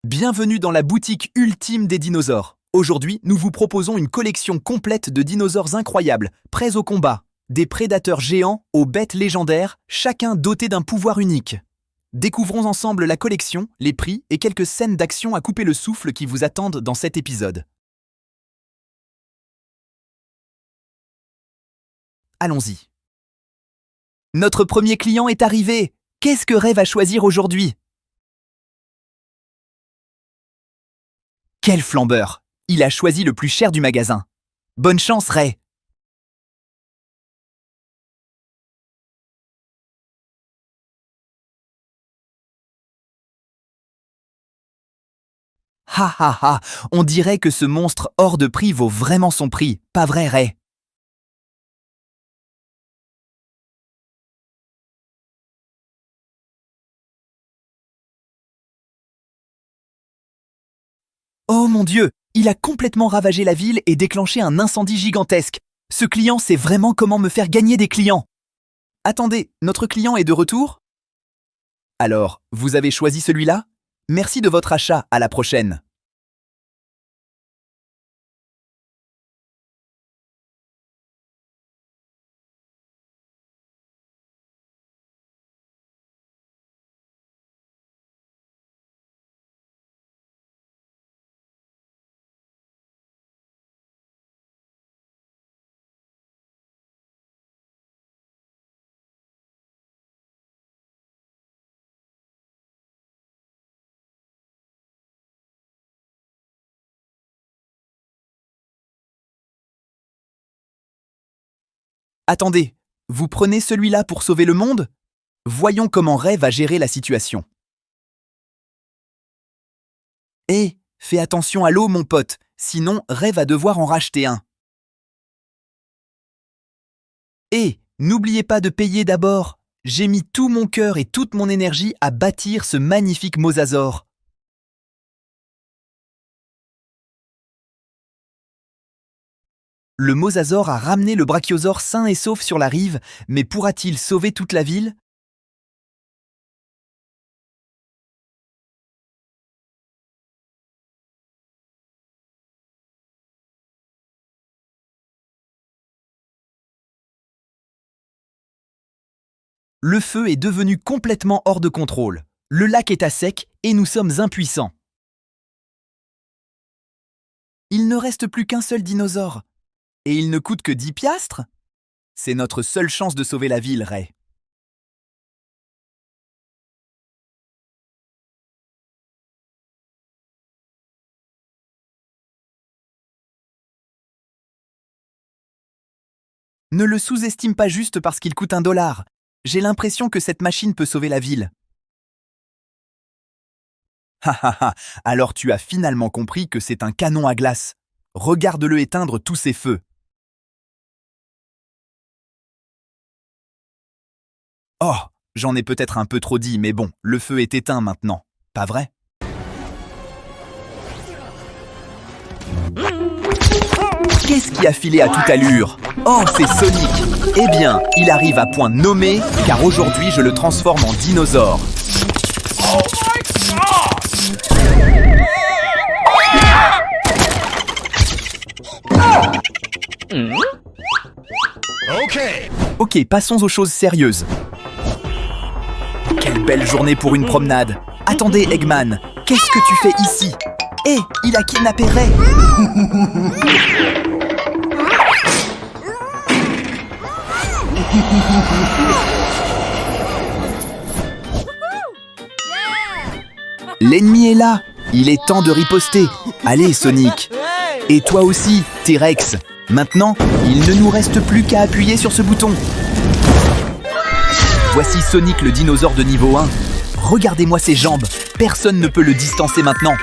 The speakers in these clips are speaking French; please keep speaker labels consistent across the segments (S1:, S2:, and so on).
S1: Bienvenue dans la boutique ultime des dinosaures. Aujourd'hui, nous vous proposons une collection complète de dinosaures incroyables, prêts au combat. Des prédateurs géants aux bêtes légendaires, chacun doté d'un pouvoir unique. Découvrons ensemble la collection, les prix et quelques scènes d'action à couper le souffle qui vous attendent dans cet épisode. Allons-y. Notre premier client est arrivé. Qu'est-ce que Ray va choisir aujourd'hui? Quel flambeur! Il a choisi le plus cher du magasin. Bonne chance, Ray! Ha ha ha! On dirait que ce monstre hors de prix vaut vraiment son prix, pas vrai, Ray? Oh mon Dieu! Il a complètement ravagé la ville et déclenché un incendie gigantesque. Ce client sait vraiment comment me faire gagner des clients. Attendez, notre client est de retour? Alors, vous avez choisi celui-là? Merci de votre achat, à la prochaine. Attendez, vous prenez celui-là pour sauver le monde? Voyons comment Ray va gérer la situation. Hé, fais attention à l'eau, mon pote, sinon Ray va devoir en racheter un. Et n'oubliez pas de payer d'abord. J'ai mis tout mon cœur et toute mon énergie à bâtir ce magnifique mosasaure. Le mosasaure a ramené le brachiosaure sain et sauf sur la rive, mais pourra-t-il sauver toute la ville? Le feu est devenu complètement hors de contrôle. Le lac est à sec et nous sommes impuissants. Il ne reste plus qu'un seul dinosaure. Et il ne coûte que 10 piastres? C'est notre seule chance de sauver la ville, Ray. Ne le sous-estime pas juste parce qu'il coûte $1. J'ai l'impression que cette machine peut sauver la ville. Ha ha ha, alors tu as finalement compris que c'est un canon à glace. Regarde-le éteindre tous ses feux. Oh, j'en ai peut-être un peu trop dit, mais bon, le feu est éteint maintenant. Pas vrai? Qu'est-ce qui a filé à toute allure? Oh, c'est Sonic! Eh bien, il arrive à point nommé, car aujourd'hui je le transforme en dinosaure. Ok, passons aux choses sérieuses. Quelle belle journée pour une promenade! Attendez, Eggman, qu'est-ce que tu fais ici? Hé, il a kidnappé Ray! L'ennemi est là! Il est temps de riposter! Allez, Sonic! Et toi aussi, T-Rex! Maintenant, il ne nous reste plus qu'à appuyer sur ce bouton. Voici Sonic le dinosaure de niveau 1. Regardez-moi ses jambes, personne ne peut le distancer maintenant.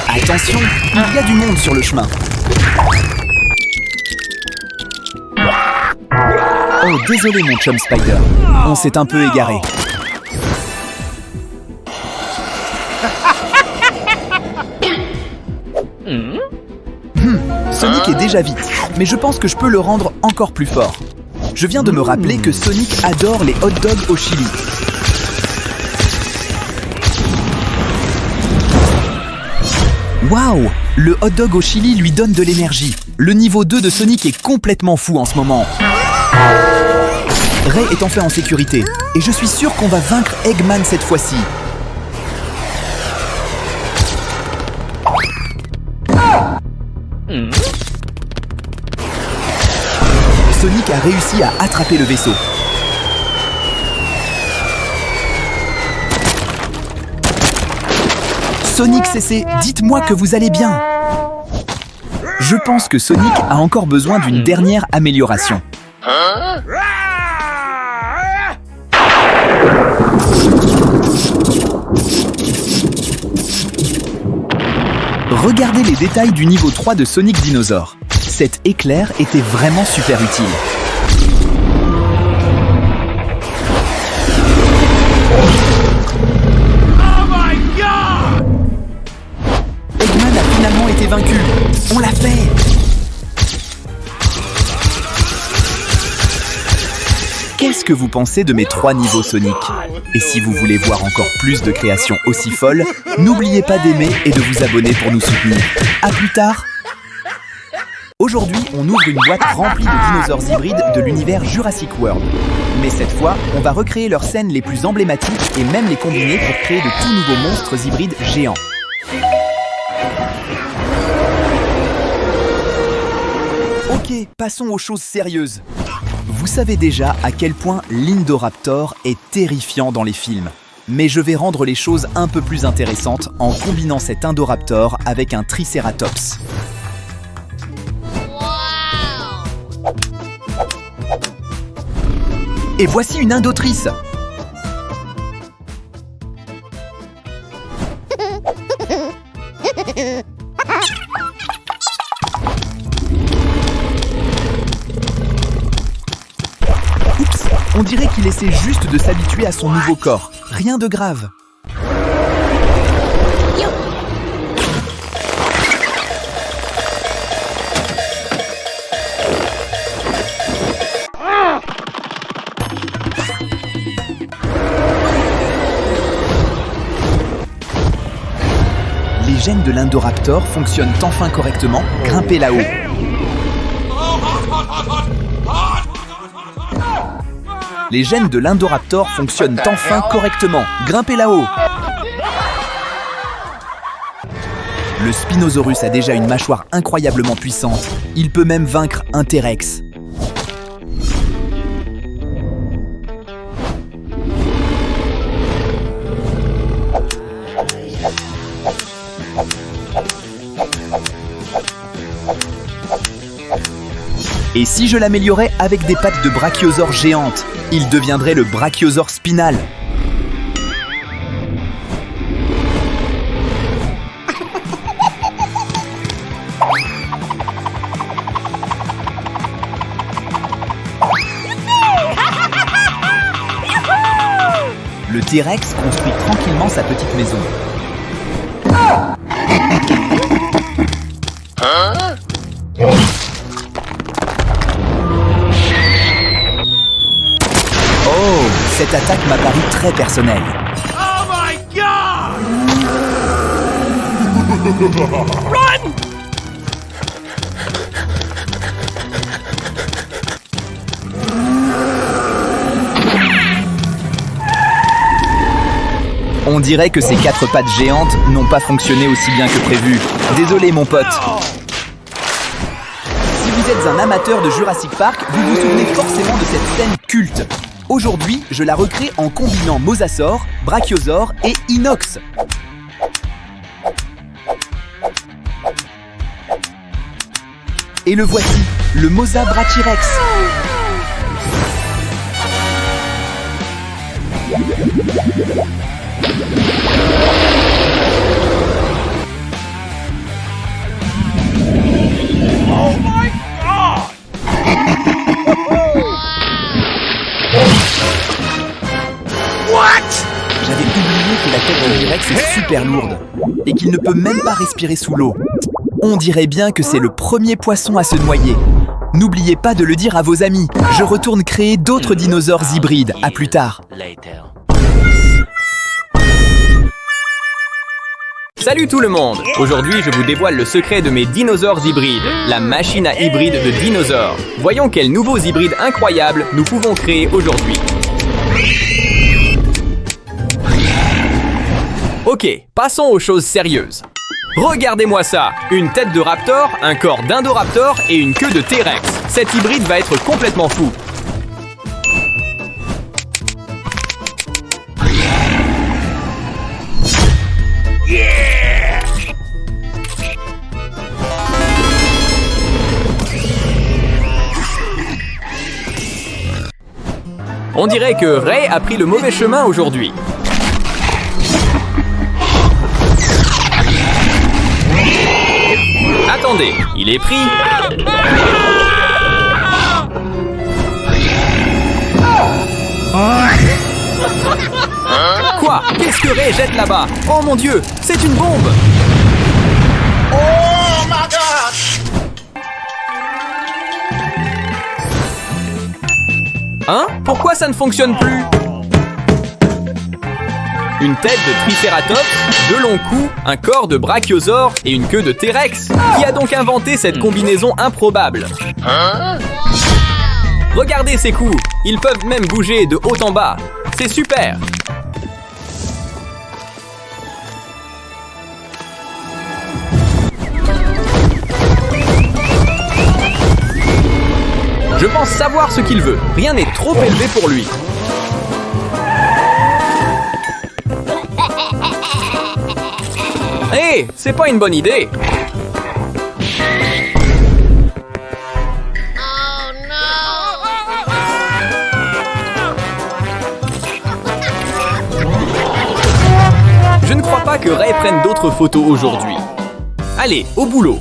S1: Attention, il y a du monde sur le chemin. Oh, désolé mon chum Spider, on s'est un peu égaré. Sonic est déjà vite, mais je pense que je peux le rendre encore plus fort. Je viens de me rappeler que Sonic adore les hot dogs au chili. Waouh! Le hot dog au chili lui donne de l'énergie. Le niveau 2 de Sonic est complètement fou en ce moment. Ray est enfin en sécurité. Et je suis sûr qu'on va vaincre Eggman cette fois-ci. Sonic a réussi à attraper le vaisseau. Sonic CC, dites-moi que vous allez bien. Je pense que Sonic a encore besoin d'une dernière amélioration. Regardez les détails du niveau 3 de Sonic Dinosaur. Cet éclair était vraiment super utile. Eggman a finalement été vaincu. On l'a fait! Qu'est-ce que vous pensez de mes 3 niveaux Sonic? Et si vous voulez voir encore plus de créations aussi folles, n'oubliez pas d'aimer et de vous abonner pour nous soutenir. À plus tard! Aujourd'hui, on ouvre une boîte remplie de dinosaures hybrides de l'univers Jurassic World. Mais cette fois, on va recréer leurs scènes les plus emblématiques et même les combiner pour créer de tout nouveaux monstres hybrides géants. Ok, passons aux choses sérieuses. Vous savez déjà à quel point l'Indoraptor est terrifiant dans les films. Mais je vais rendre les choses un peu plus intéressantes en combinant cet Indoraptor avec un Triceratops. Et voici une Indotrice. Oups, on dirait qu'il essaie juste de s'habituer à son nouveau corps. Rien de grave. Les gènes de l'Indoraptor fonctionnent enfin correctement. Grimpez là-haut. Les gènes de l'Indoraptor fonctionnent enfin correctement. Grimpez là-haut. Le Spinosaurus a déjà une mâchoire incroyablement puissante. Il peut même vaincre un T-Rex. Et si je l'améliorais avec des pattes de brachiosaure géantes, il deviendrait le brachiosaure spinal. Le T-Rex construit tranquillement sa petite maison. Cette attaque m'a paru très personnelle.
S2: Oh my God! Run!
S1: On dirait que ces 4 pattes géantes n'ont pas fonctionné aussi bien que prévu. Désolé mon pote. Si vous êtes un amateur de Jurassic Park, vous vous souvenez forcément de cette scène culte. Aujourd'hui, je la recrée en combinant Mosasaur, Brachiosaure et Inox. Et le voici, le Mosa Brachiorex.
S2: Oh my God! What?
S1: J'avais oublié que la tête de T-Rex est super lourde et qu'il ne peut même pas respirer sous l'eau. On dirait bien que c'est le premier poisson à se noyer. N'oubliez pas de le dire à vos amis. Je retourne créer d'autres dinosaures hybrides. À plus tard.
S3: Salut tout le monde! Aujourd'hui, je vous dévoile le secret de mes dinosaures hybrides, la machine à hybride de dinosaures. Voyons quels nouveaux hybrides incroyables nous pouvons créer aujourd'hui. Ok, passons aux choses sérieuses. Regardez-moi ça! Une tête de raptor, un corps d'indoraptor et une queue de T-Rex. Cet hybride va être complètement fou. On dirait que Ray a pris le mauvais chemin aujourd'hui. Attendez, il est pris. Quoi? Qu'est-ce que Ray jette là-bas? Oh mon Dieu, c'est une bombe!
S2: Oh my God!
S3: Hein? Pourquoi ça ne fonctionne plus? Une tête de Triceratops, deux longs coups, un corps de Brachiosaure et une queue de T-Rex. Qui a donc inventé cette combinaison improbable? Regardez ces coups, ils peuvent même bouger de haut en bas. C'est super! Je pense savoir ce qu'il veut. Rien n'est trop élevé pour lui. Hé, c'est pas une bonne idée. Je ne crois pas que Ray prenne d'autres photos aujourd'hui. Allez, au boulot.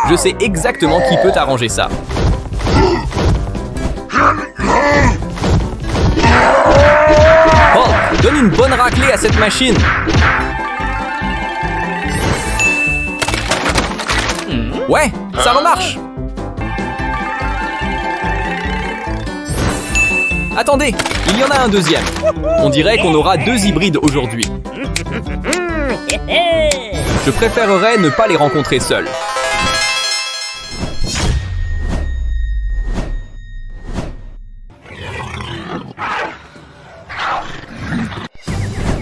S3: Je sais exactement qui peut arranger ça. Hulk, donne une bonne raclée à cette machine. Ouais, ça remarche. Attendez, il y en a un deuxième. On dirait qu'on aura deux hybrides aujourd'hui. Je préférerais ne pas les rencontrer seuls.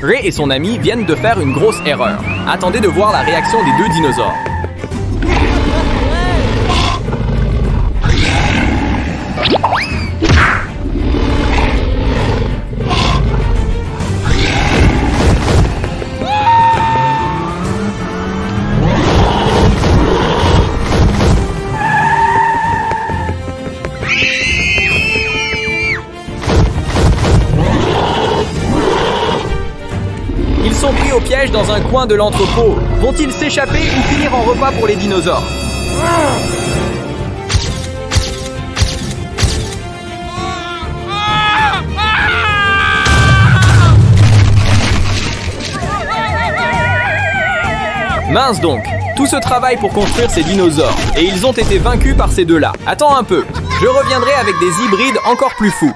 S3: Ray et son ami viennent de faire une grosse erreur. Attendez de voir la réaction des deux dinosaures. Ils sont pris au piège dans un coin de l'entrepôt. Vont-ils s'échapper ou finir en repas pour les dinosaures? Mince donc, tout ce travail pour construire ces dinosaures, et ils ont été vaincus par ces deux-là. Attends un peu, je reviendrai avec des hybrides encore plus fous.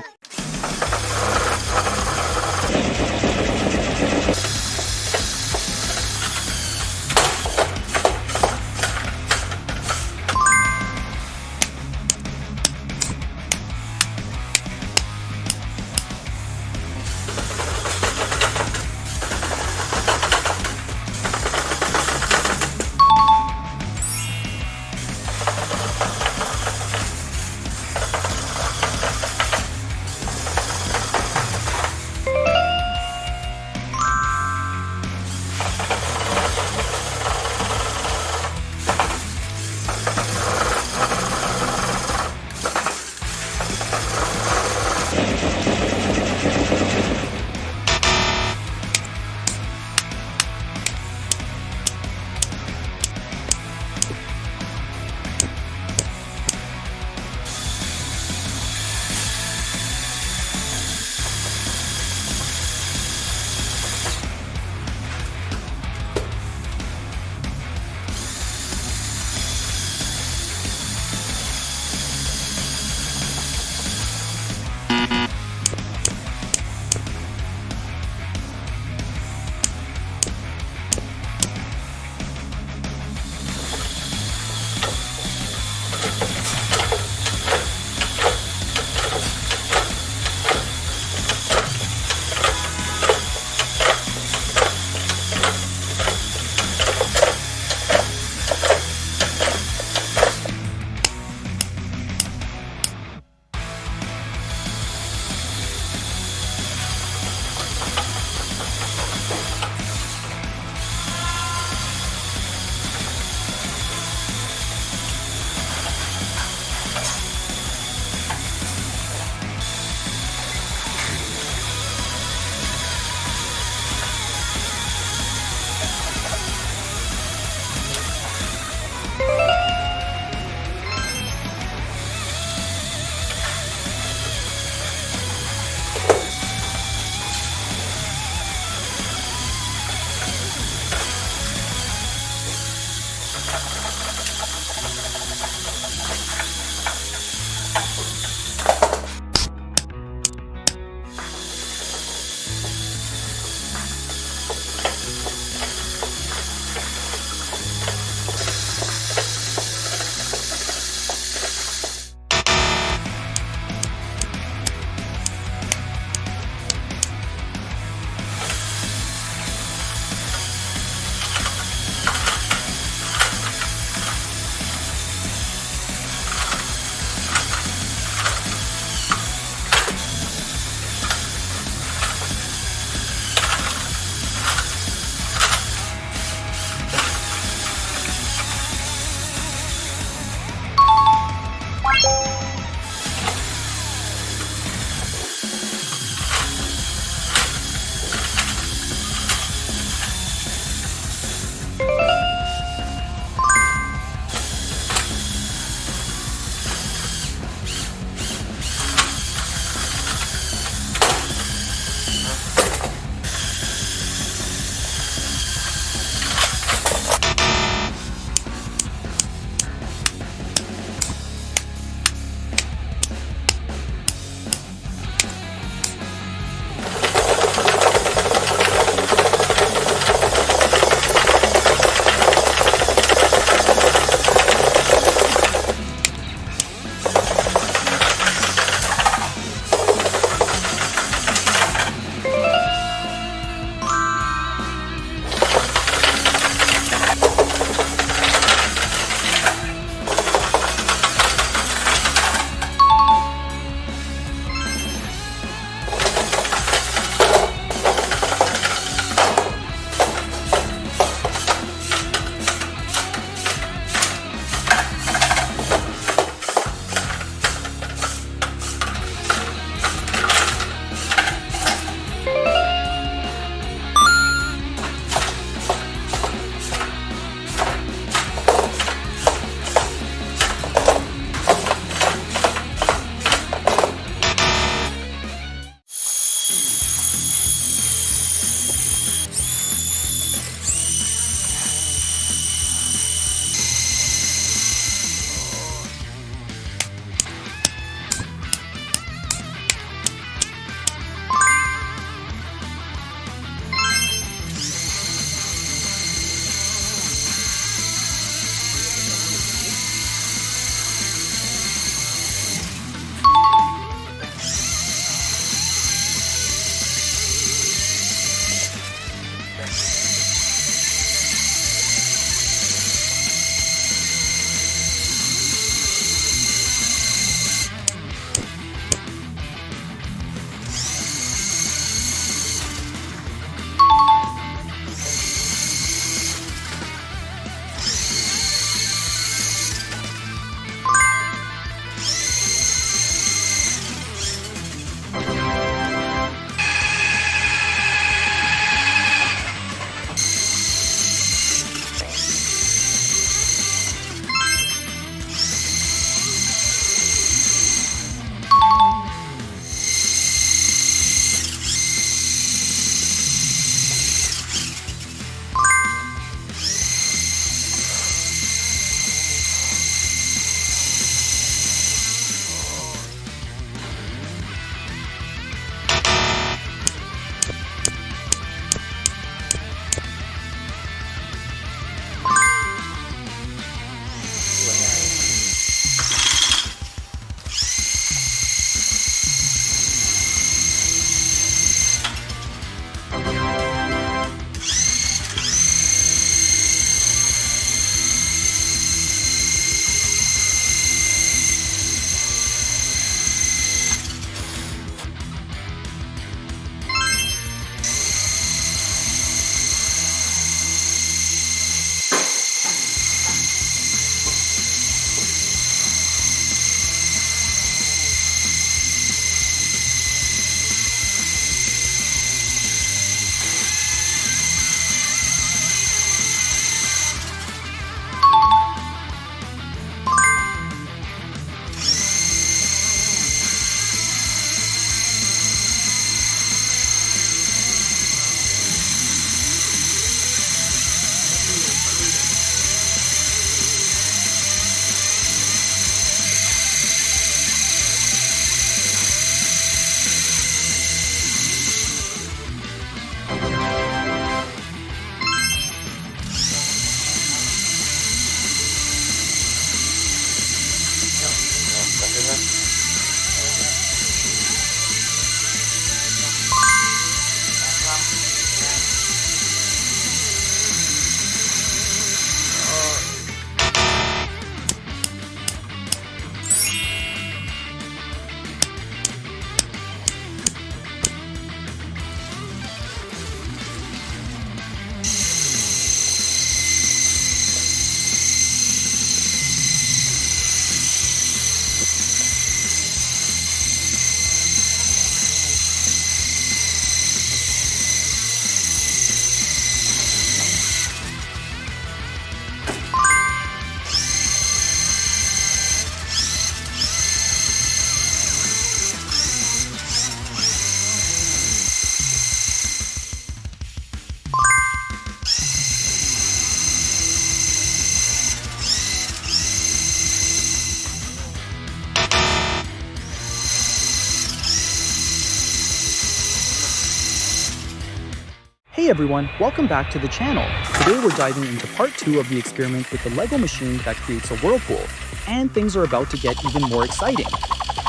S4: Hey everyone, welcome back to the channel. Today we're diving into part 2 of the experiment with the Lego machine that creates a whirlpool, and things are about to get even more exciting.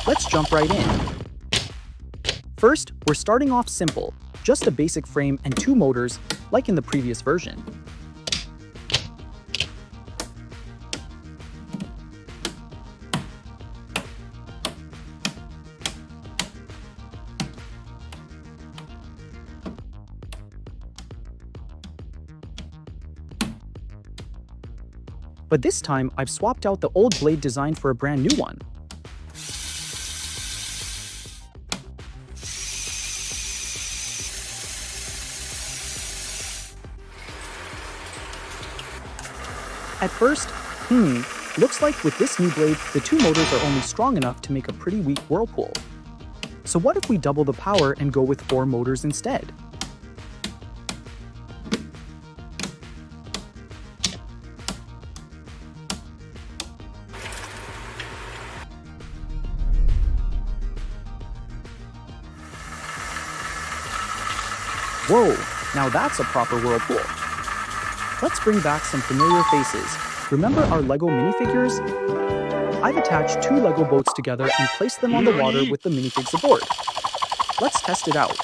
S4: Let's jump right in. First, we're starting off simple, just a basic frame and 2 motors, like in the previous version. But this time, I've swapped out the old blade design for a brand new one. At first, looks like with this new blade, the 2 motors are only strong enough to make a pretty weak whirlpool. So what if we double the power and go with 4 motors instead? Whoa, now that's a proper whirlpool. Let's bring back some familiar faces. Remember our Lego minifigures? I've attached 2 Lego boats together and placed them on the water with the minifigs aboard. Let's test it out.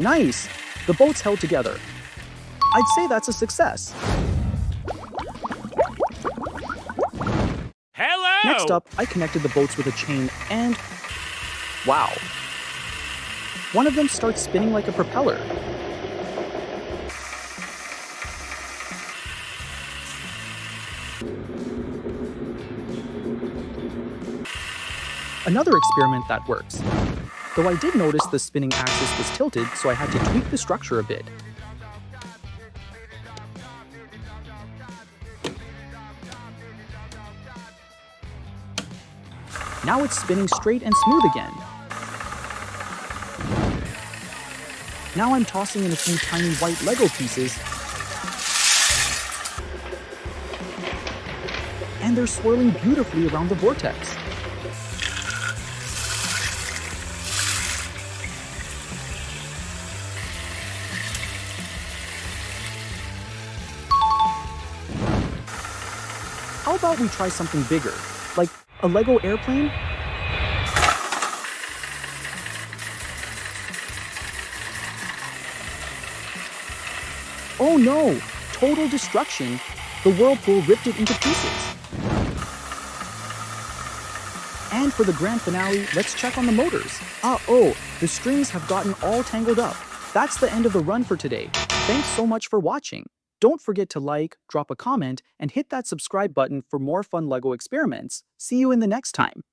S4: Nice! The boats held together. I'd say that's a success.
S2: Hello!
S4: Next up, I connected the boats with a chain and... wow. One of them starts spinning like a propeller. Another experiment that works. Though I did notice the spinning axis was tilted, so I had to tweak the structure a bit. Now it's spinning straight and smooth again. Now I'm tossing in a few tiny white Lego pieces, and they're swirling beautifully around the vortex. How about we try something bigger, like a Lego airplane? Oh no! Total destruction! The whirlpool ripped it into pieces. And for the grand finale, let's check on the motors. The strings have gotten all tangled up. That's the end of the run for today. Thanks so much for watching. Don't forget to like, drop a comment, and hit that subscribe button for more fun Lego experiments. See you in the next time.